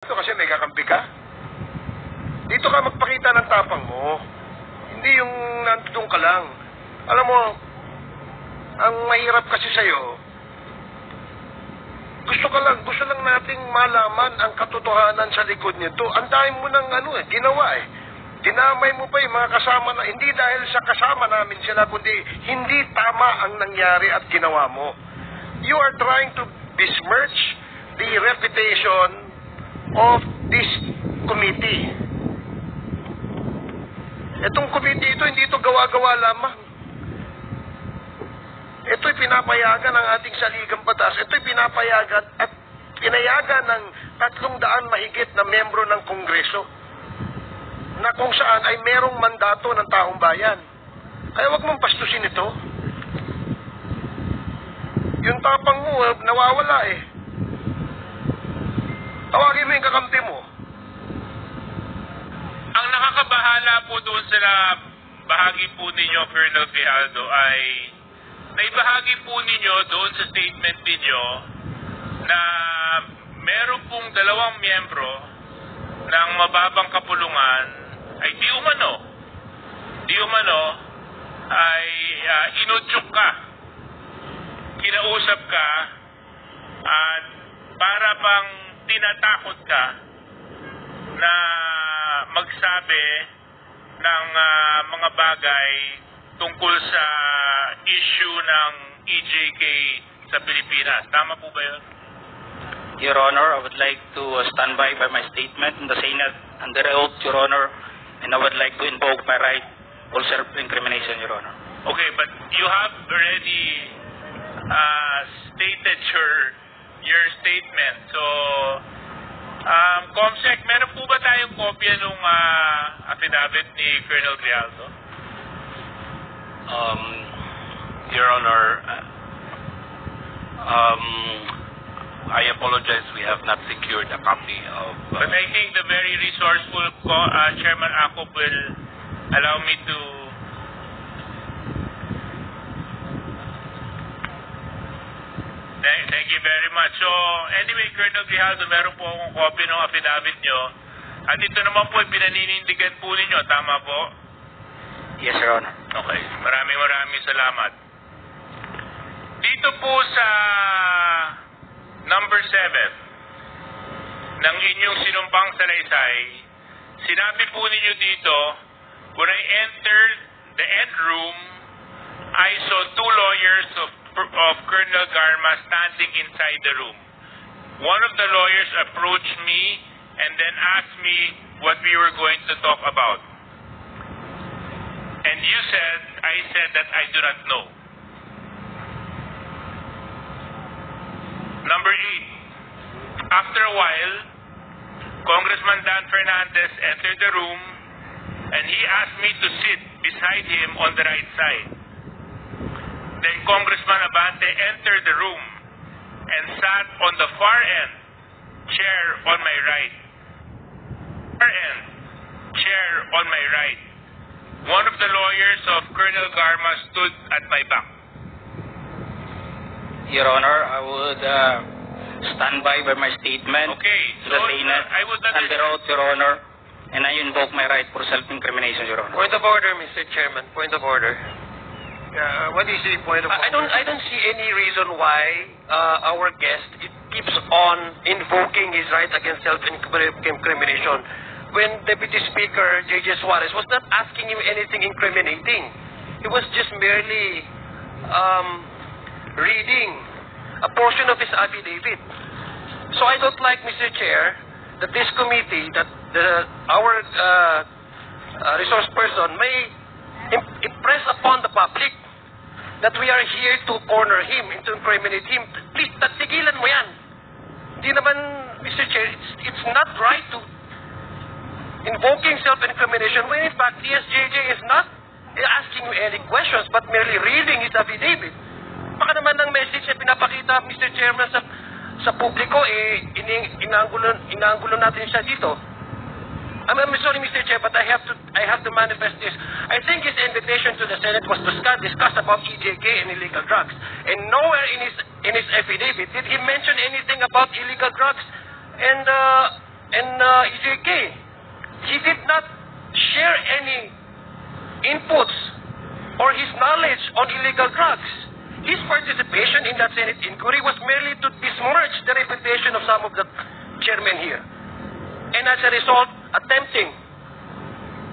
Ito kasi may kakampi ka. Dito ka magpakita ng tapang mo. Hindi yung nandun ka lang. Alam mo, ang mahirap kasi sa'yo, gusto lang nating malaman ang katotohanan sa likod nito. Ang dami mo ng ginawa eh. Dinamay mo pa yung mga kasama na, hindi dahil sa kasama namin sila, kundi hindi tama ang nangyari at ginawa mo. You are trying to besmirch the reputation of this committee. Itong committee ito, hindi ito gawa-gawa lamang. Ito'y pinapayagan ng ating saligang batas. Ito'y pinapayagan at pinayagan ng 300 mahigit na membro ng Kongreso na kung saan ay merong mandato ng taong bayan. Kaya wag mong pastusin ito. Yung tapang mo, nawawala eh. Tawagin mo yung kakampi mo. Ang nakakabahala po doon sa bahagi po ninyo, Colonel Grijaldo, ay naibahagi po ninyo doon sa statement ninyo na meron pong 2 miyembro ng mababang kapulungan ay di umano ay inudyok ka, kinausap ka, at para bang tinatakot ka na magsabi ng mga bagay tungkol sa issue ng EJK sa Pilipinas. Tama po ba yun? Your Honor, I would like to stand by my statement in the Senate under oath, Your Honor, and I would like to invoke my right for self-incrimination, Your Honor. Okay, but you have already stated your statement. So, Comsec, meron po ba tayong kopya ng affidavit ni Colonel Grijaldo? Your Honor, I apologize, we have not secured a copy of... But I think the very resourceful Chairman Akop will allow me to... Thank you very much. So, anyway, Colonel Grijaldo, meron po akong copy ng affidavit nyo. At ito naman po, pinaninindigan po ninyo. Tama po? Yes, Your Honor. Okay. Maraming salamat. Dito po sa number 7 ng inyong sinumpang salaysay, sinabi po ninyo dito, when I entered the end room, I saw 2 lawyers of Colonel Garma standing inside the room. One of the lawyers approached me and then asked me what we were going to talk about. And I said that I do not know. Number 8, after a while, Congressman Dan Fernandez entered the room and he asked me to sit beside him on the right side. Then Congressman Abante entered the room and sat on the far end chair on my right. Far end chair on my right. One of the lawyers of Colonel Garma stood at my back. Your Honor, I would stand by my statement to the Senate under oath, Your Honor, and I invoke my right for self-incrimination, Your Honor. Point of order, Mr. Chairman. Point of order. What is the point of order? I don't see any reason why our guest keeps on invoking his right against self-incrimination when Deputy Speaker J.J. Suarez was not asking him anything incriminating. He was just merely reading a portion of his affidavit. So I don't like, Mr. Chair, that this committee, that our resource person may impress upon the public that we are here to corner him and to incriminate him. Please, tigilan mo yan. Di naman, Mr. Chair, it's not right to invoking self-incrimination when in fact DSJJ is not asking you any questions but merely reading his affidavit. Baka naman ng message na pinapakita, Mr. Chairman, sa publiko, inaanggulo natin siya dito. I'm sorry, Mr. Chair, but I have to manifest this. I think his invitation to the Senate was to discuss about EJK and illegal drugs. And nowhere in his affidavit did he mention anything about illegal drugs. And and EJK. He did not share any inputs or his knowledge on illegal drugs. His participation in that Senate inquiry was merely to besmirch the reputation of some of the chairmen here. And as a result, attempting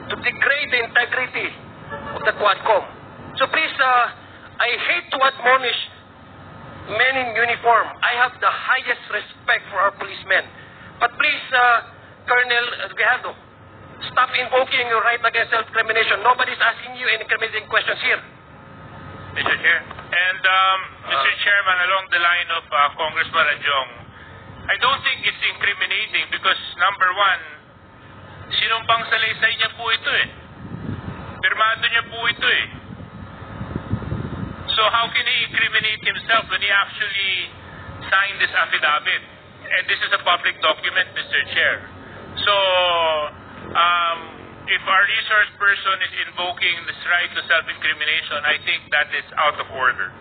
to degrade the integrity of the Quadcom. So please, I hate to admonish men in uniform. I have the highest respect for our policemen. But please, Colonel Grijaldo, stop invoking your right against self-incrimination. Nobody's asking you any incriminating questions here. Mr. Chair. And, Mr. Chairman, along the line of Congressman Adjong, I don't think it's incriminating because, number one, sinumpang salaysay niya po ito eh. Pirmado niya po ito eh. So how can he incriminate himself when he actually signed this affidavit? And this is a public document, Mr. Chair. So, if our resource person is invoking this right to self-incrimination, I think that is out of order.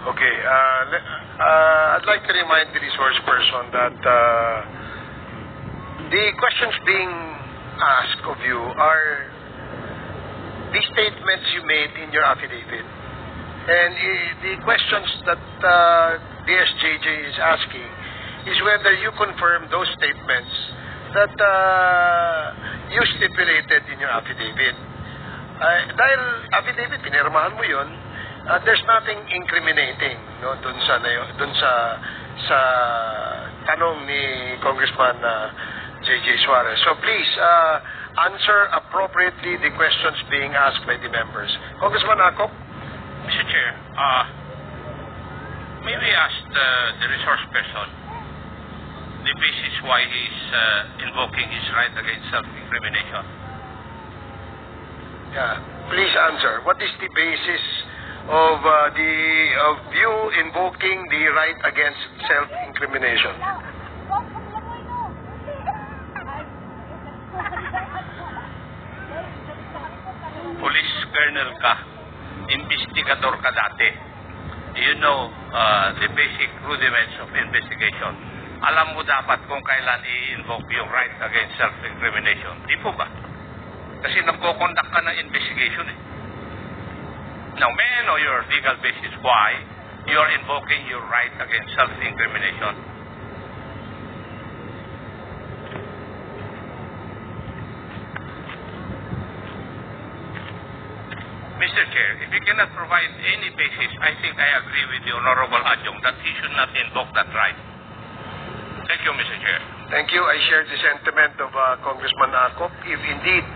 Okay, I'd like to remind the resource person that the questions being asked of you are the statements you made in your affidavit. And the questions that the SJJ is asking is whether you confirm those statements that you stipulated in your affidavit. Dahil affidavit, pinirmahan mo yun, there's nothing incriminating no, dun sa tanong ni Congressman J.J. Suarez. So please, answer appropriately the questions being asked by the members. Congressman Acop? Mr. Chair, may we ask the resource person the basis why he's invoking his right against self-incrimination? Yeah, please answer. What is the basis of you invoking the right against self-incrimination? Police colonel ka, investigador ka dati. You know the basic rudiments of investigation. Alam mo dapat kung kailan i-invoke yung right against self-incrimination. Di po ba? Kasi nagko-conduct ka ng investigation eh. Now, may I know your legal basis why you are invoking your right against self-incrimination? Mr. Chair, if you cannot provide any basis, I think I agree with the Honorable Adjong that he should not invoke that right. Thank you, Mr. Chair. Thank you. I share the sentiment of Congressman Acop. If indeed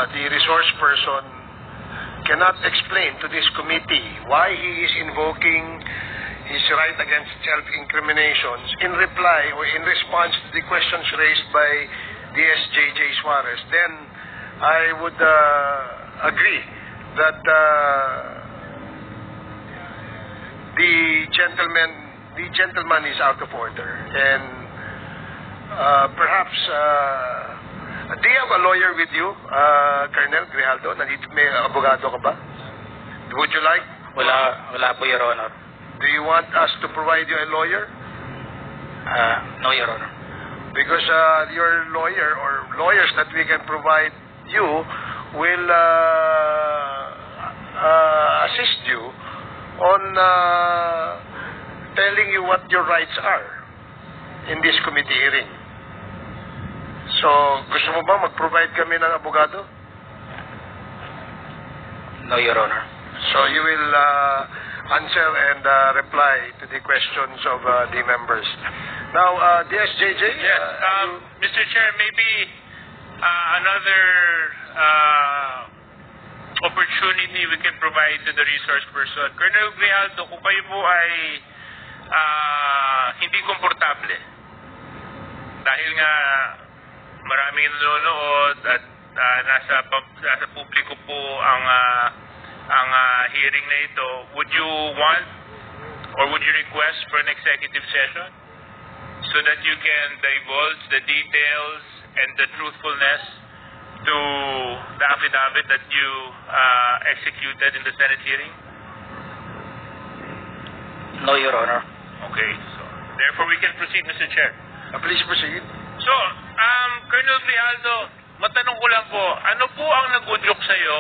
the resource person cannot explain to this committee why he is invoking his right against self-incriminations in reply or in response to the questions raised by the SJJ Suarez, then I would agree that the gentleman is out of order, and perhaps do you have a lawyer with you, Colonel Grijaldo? Nandito, may abogado ka ba? Would you like? Wala po, Your Honor. Do you want us to provide you a lawyer? No, Your Honor. Because your lawyer or lawyers that we can provide you will assist you on telling you what your rights are in this committee hearing. So, gusto mo ba mag-provide kami ng abogado? No, Your Honor. So, you will answer and reply to the questions of the members. Now, the SJJ? Yes, Mr. Chair, maybe another opportunity we can provide to the resource person. Colonel Grijaldo, kung kayo po ay hindi komportable dahil nga maraming nanonood at nasa publiko po ang hearing na ito, would you want or would you request for an executive session so that you can divulge the details and the truthfulness to the affidavit that you executed in the Senate hearing? No, Your Honor. Okay, so Therefore, we can proceed, Mr. Chair. Please proceed. So, Colonel Grijaldo, matanong ko lang po, ano po ang nag-udyok sa'yo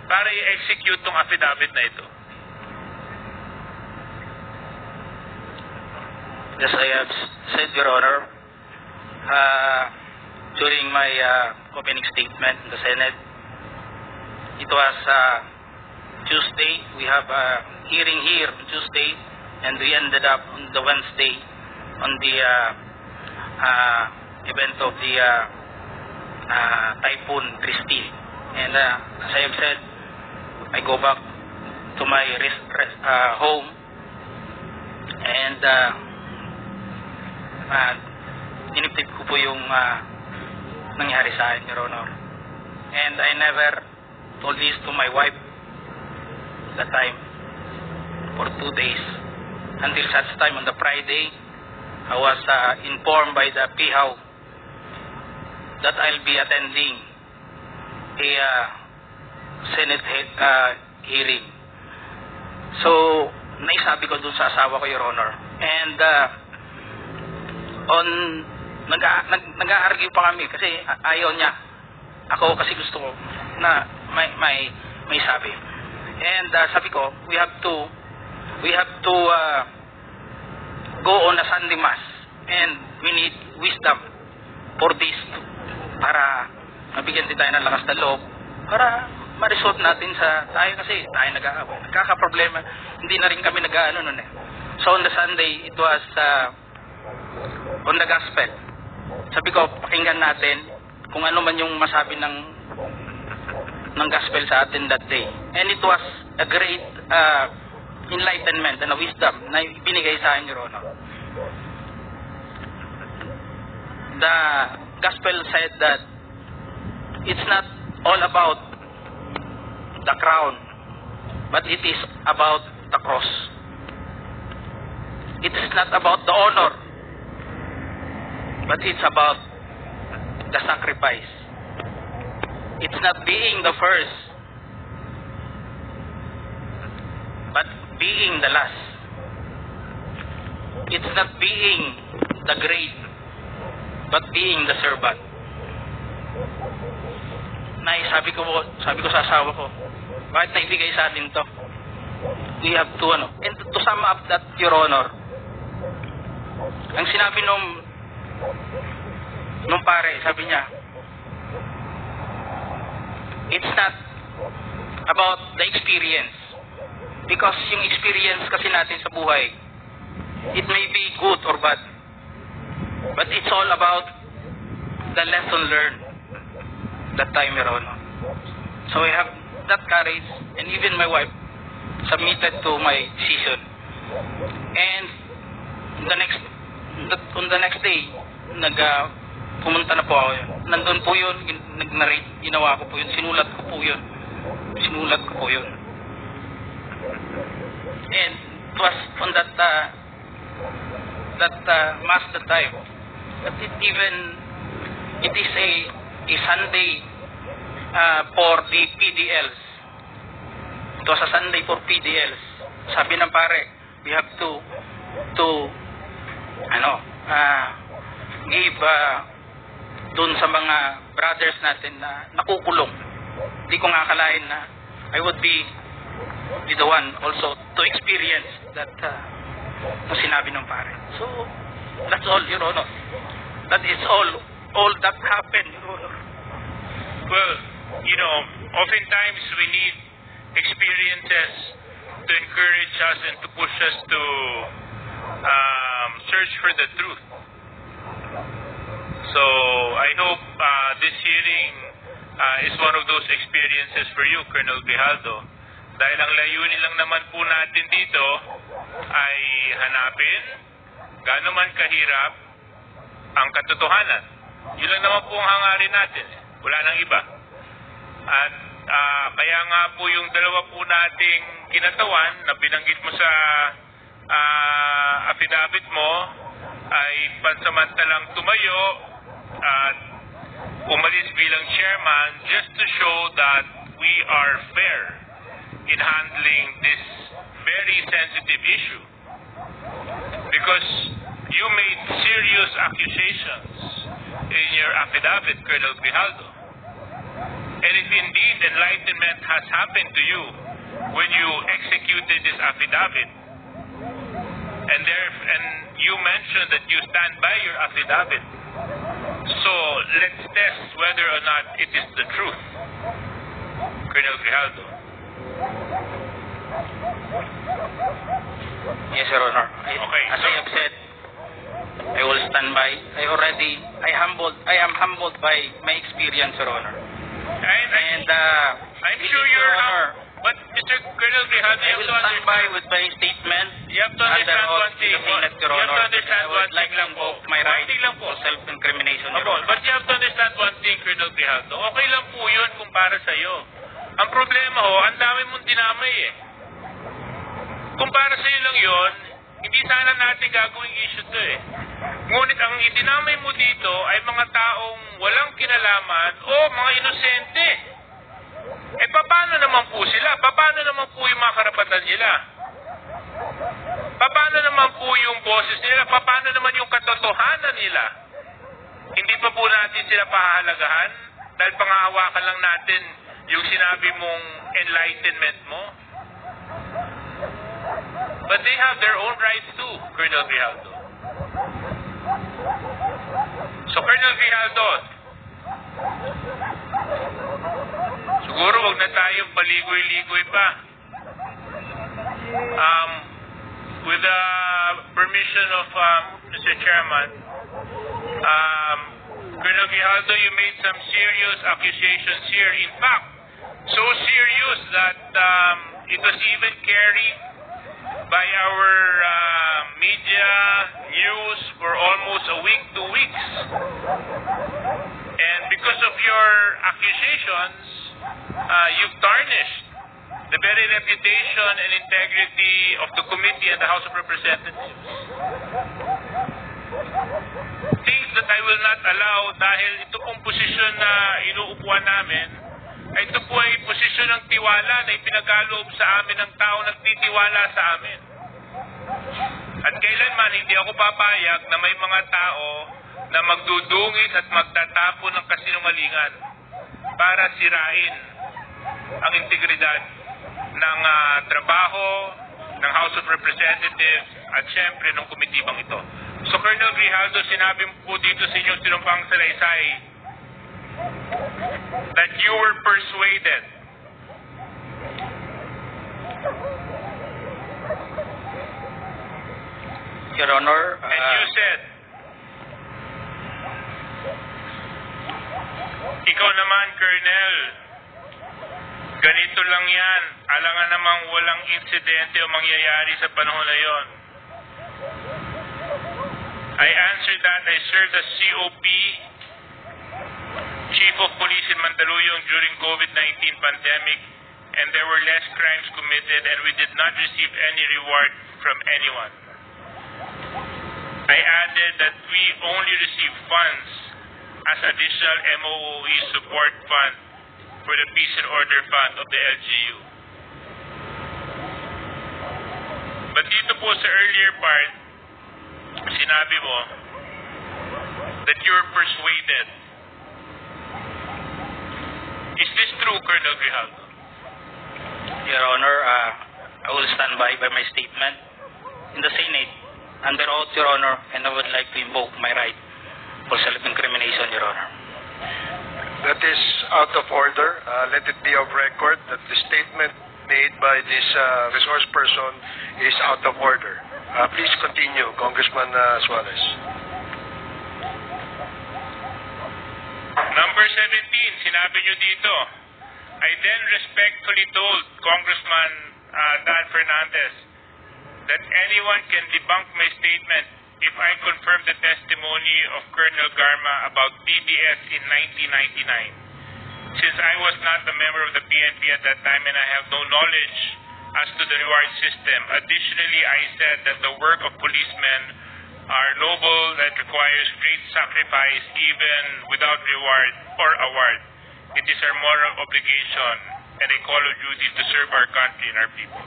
para i-execute tong affidavit na ito? Yes, I have said, Your Honor, during my opening statement in the Senate, it was Tuesday. We have a hearing here on Tuesday, and we ended up on the Wednesday on the event of the Typhoon Christine. And as I have said, I go back to my home, and iniptip ko po yung nangyari sa akin, Your Honor. And I never told this to my wife that time for 2 days. Until such time on the Friday, I was informed by the PIHAW that I'll be attending a Senate hearing. So, naisabi ko dun sa asawa ko, Your Honor. And nag-a-argue pa kami kasi ayaw niya. Ako kasi gusto ko na may sabi. And sabi ko, we have to go on a Sunday Mass, and we need wisdom for this para mabigyan din tayo ng lakas na loob para ma-resolve natin sa tayo kasi tayo nagkakaproblema. Hindi na rin kami nag-ano nun eh. So on the Sunday, it was on the gospel. Sabi ko, pakinggan natin kung ano man yung masabi ng gospel sa atin that day. And it was a great enlightenment and a wisdom na binigay sa akin, Your Honor. The gospel said that it's not all about the crown, but it is about the cross. It is not about the honor, but it's about the sacrifice. It's not being the first, but being the last. It's not being the great, but being the servant. Sabi ko sa asawa ko, bakit naibigay sa atin to? We have to, and to sum up that, Your Honor, ang sinabi nung pare, sabi niya, it's not about the experience. Because yung experience kasi natin sa buhay, it may be good or bad. But it's all about the lesson learned that time, Your Honor. So I have that courage, and even my wife submitted to my decision. And on the next day, pumunta na po ako yun. Nandun po yun, ginawa ko po yun, sinulat ko po yun. And it was on that mass that time. But it is a Sunday for the PDLs. It was a Sunday for PDLs. Sabi ng pare, we have to give dun sa mga brothers natin na nakukulong. Hindi ko nga akalain na I would be the one also to experience that na sinabi ng pare. So, that's all, Your Honor. That is all that happened, Your Honor. Well, oftentimes we need experiences to encourage us and to push us to search for the truth. So, I hope this hearing is one of those experiences for you, Colonel Grijaldo. Dahil ang layunin lang naman po natin dito ay hanapin gaano man kahirap ang katotohanan. Yun lang naman po ang hangarin natin. Wala nang iba. At kaya nga po yung dalawa po nating kinatawan na binanggit mo sa affidavit mo ay pansamantalang tumayo at umalis bilang chairman just to show that we are fair in handling this very sensitive issue. Because you made serious accusations in your affidavit, Colonel Grijaldo. And if indeed enlightenment has happened to you when you executed this affidavit, and you mentioned that you stand by your affidavit, so let's test whether or not it is the truth, Colonel Grijaldo. Yes, Your Honor. Okay, As I have said, I will stand by. I am humbled by my experience, Your Honor. I'm sure you're but Mr. Colonel Grijaldo, I will stand by with my statement. You have to understand one thing. Your Honor. You have to understand I would like to lang po. invoke my right One thing lang po. to self-incrimination, Your Opo, Honor. but you have to understand one thing, Colonel Grijaldo. Okay lang po yun kung para sa'yo. Ang problema ho, ang dami mong dinamay eh. Kung para sa'yo lang yun, hindi sana natin gagawing issue to eh. Ngunit ang idinamay mo dito ay mga taong walang kinalaman o mga inosente. Eh, paano naman po sila? Paano naman po yung mga karapatan nila? Paano naman po yung boses nila? Paano naman yung katotohanan nila? Hindi pa po natin sila pahahalagahan? Dahil pangahawakan lang natin yung sinabi mong enlightenment mo? But they have their own rights too, Colonel Grijaldo. So, Colonel Grijaldo, siguro wag na tayong paligoy-ligoy pa. With the permission of Mr. Chairman, Colonel Grijaldo, you made some serious accusations here. In fact, so serious that it was even carried by our media news for almost a week, 2 weeks. And because of your accusations, you've tarnished the very reputation and integrity of the committee and the House of Representatives. Things that I will not allow dahil ito pong posisyon na inuupuan namin, ay ito po ay posisyon ng tiwala na ipinagaloob sa amin ng tao nagtitiwala sa amin. At kailanman hindi ako papayag na may mga tao na magdudungis at magtatapon ng kasinungalingan para sirain ang integridad ng trabaho ng House of Representatives at syempre ng komitibang ito. So, Colonel Grijaldo, sinabi po dito sa inyong sinumpang salaysay that you were persuaded Your Honor, and you said ikaw naman, Colonel, ganito lang yan. Alangan namang walang insidente o mangyayari sa panahon na yon. I answered that I served as COP, Chief of Police in Mandaluyong during COVID-19 pandemic, and there were less crimes committed and we did not receive any reward from anyone. I added that we only received funds as additional MOOE support fund for the Peace and Order Fund of the LGU. But dito po sa earlier part, sinabi mo that you're persuaded. Is this true, Colonel Grijaldo? Your Honor, I will stand by my statement in the Senate under oath, Your Honor, and I would like to invoke my right for self-incrimination, Your Honor. That is out of order. Let it be of record that the statement made by this resource person is out of order. Please continue, Congressman Suarez. Number 17, sinabi nyo dito, I then respectfully told Congressman Dan Fernandez that anyone can debunk my statement if I confirm the testimony of Colonel Garma about DDS in 1999. Since I was not a member of the PNP at that time and I have no knowledge as to the reward system. Additionally, I said that the work of policemen are noble that requires great sacrifice even without reward or award. It is our moral obligation and a call of duty to serve our country and our people.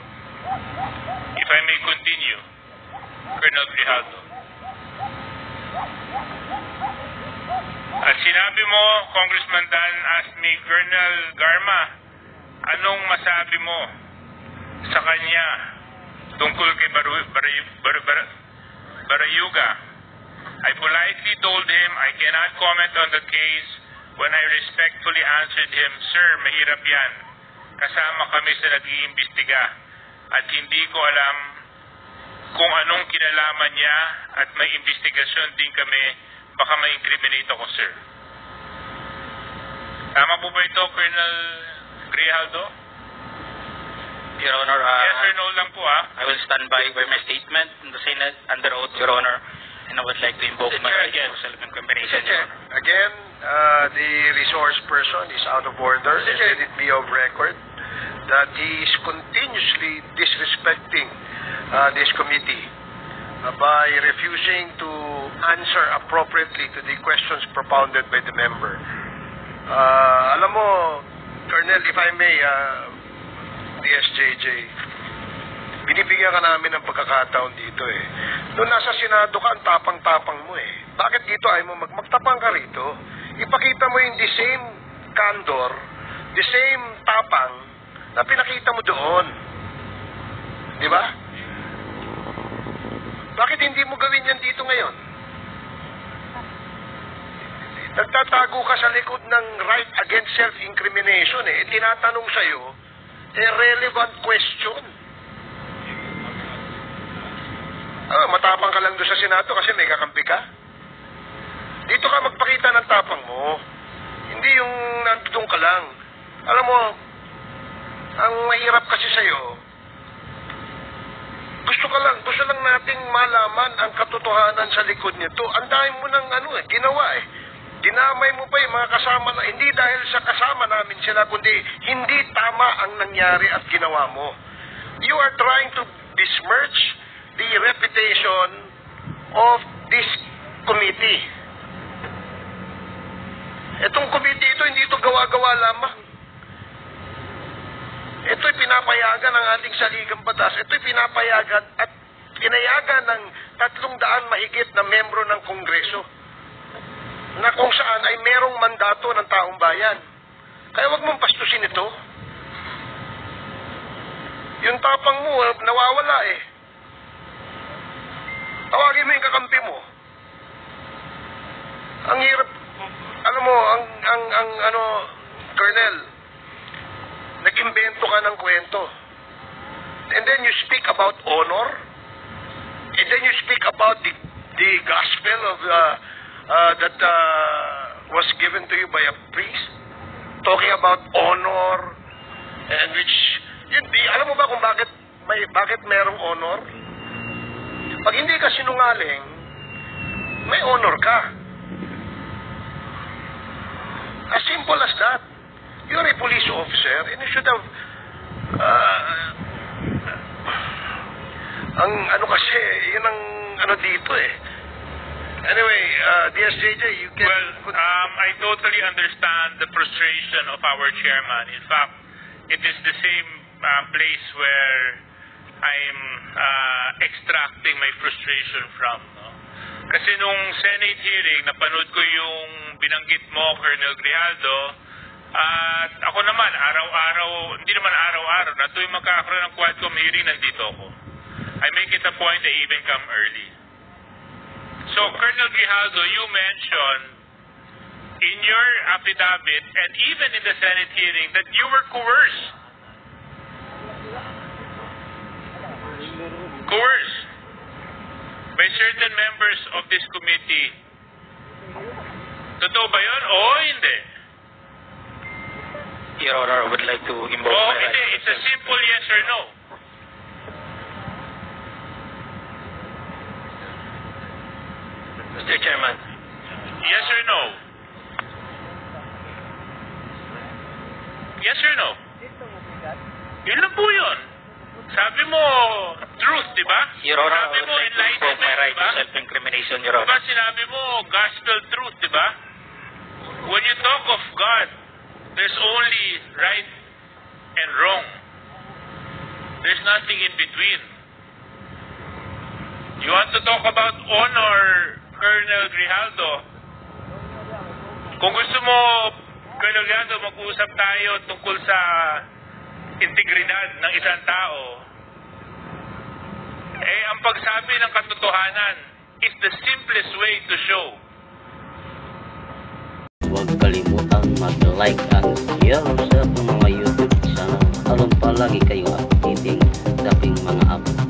If I may continue, Colonel Grijaldo. At sinabi mo, Congressman Dan asked me, Colonel Garma, anong masabi mo sa kanya tungkol kay Barayuga? I politely told him I cannot comment on the case when I respectfully answered him, Sir, mahirap yan. Kasama kami sa nag-iimbestiga at hindi ko alam kung anong kinalaman niya at may investigasyon din kami. Baka ma-incriminate ako, sir. Tama po ba ito, Colonel Grijaldo? Your Honor, Yes or no lang po, ha? I will stand by my statement in the Senate under oath, Your Honor, and I would like to invoke my right to self-incrimination, Your Honor. Again, the resource person is out of order, and let it be of record that he is continuously disrespecting this committee by refusing to answer appropriately to the questions propounded by the member. Alam mo, Colonel, if I may, DSJJ, binibigyan ka namin ng pagkakataon dito eh. Noong nasa Senado ka, ang tapang-tapang mo eh. Bakit dito ay mo magtapang ka rito? Ipakita mo yung the same candor, the same tapang na pinakita mo doon. Di ba? Bakit hindi mo gawin yan dito ngayon? Nagtatago ka sa likod ng right against self-incrimination eh. Tinatanong sa'yo, a relevant question. Matapang ka lang doon sa Senado kasi may kakampi ka. Dito ka magpakita ng tapang mo. Hindi yung nandun ka lang. Alam mo, ang mahirap kasi sa'yo, gusto lang nating malaman ang katotohanan sa likod nito. Ang dami mo ng ginawa eh. Dinamay mo pa yung mga kasama na, hindi dahil sa kasama namin sila, kundi hindi tama ang nangyari at ginawa mo. You are trying to besmirch the reputation of this committee. Itong committee ito, hindi ito gawa-gawa lamang. Ito'y pinapayagan ng ating saligang batas. Ito'y pinapayagan at pinayagan ng 300 mahigit na membro ng Kongreso na kung saan ay merong mandato ng taong bayan. Kaya wag mong pastusin ito. Yung tapang mo, nawawala eh. Tawagin mo yung kakampi mo. Ang hirap, alam mo, Colonel, nag-imbento ka ng kwento. And then you speak about honor. And then you speak about the gospel of that was given to you by a priest. Talking about honor and which alam mo ba kung bakit merong honor? Pag hindi ka sinungaling, may honor ka. As simple as that. You're a police officer and you should have kasi, yun ang dito eh. Anyway, DSJJ, you can... Well, I totally understand the frustration of our chairman. In fact, it is the same place where I'm extracting my frustration from. No? Kasi nung Senate hearing, napanood ko yung binanggit mo, Colonel Grijaldo, at ako naman, hindi naman araw-araw, na tuwing magkakaroon ng Quadcom hearing, nandito ako. I make it a point to even come early. So, Colonel Grijaldo, you mentioned in your affidavit and even in the Senate hearing that you were coerced. Coerced by certain members of this committee. Totoo ba yun? Oo, hindi. Your Honor, I would like to invoke Oo, my right hindi. to It's a simple yes or no. Mr. Chairman. Yes or no? Yes or no? Yun lang po yun. Sabi mo, truth, di ba? Your Honor, Sabi I mo, would like to invoke my right di to ba? self-incrimination, Your Diba Honor. sinabi mo, gospel truth, di ba? When you talk of God, there's only right and wrong. There's nothing in between. You want to talk about honor, Colonel Grijaldo, kung gusto mo, Colonel Grijaldo, mag-uusap tayo tungkol sa integridad ng isang tao, ang pagsabi ng katotohanan is the simplest way to show. Huwag kalimutang mag-like and share sa mga YouTube channel. Alam palagi kayo updating sa aking mga upload.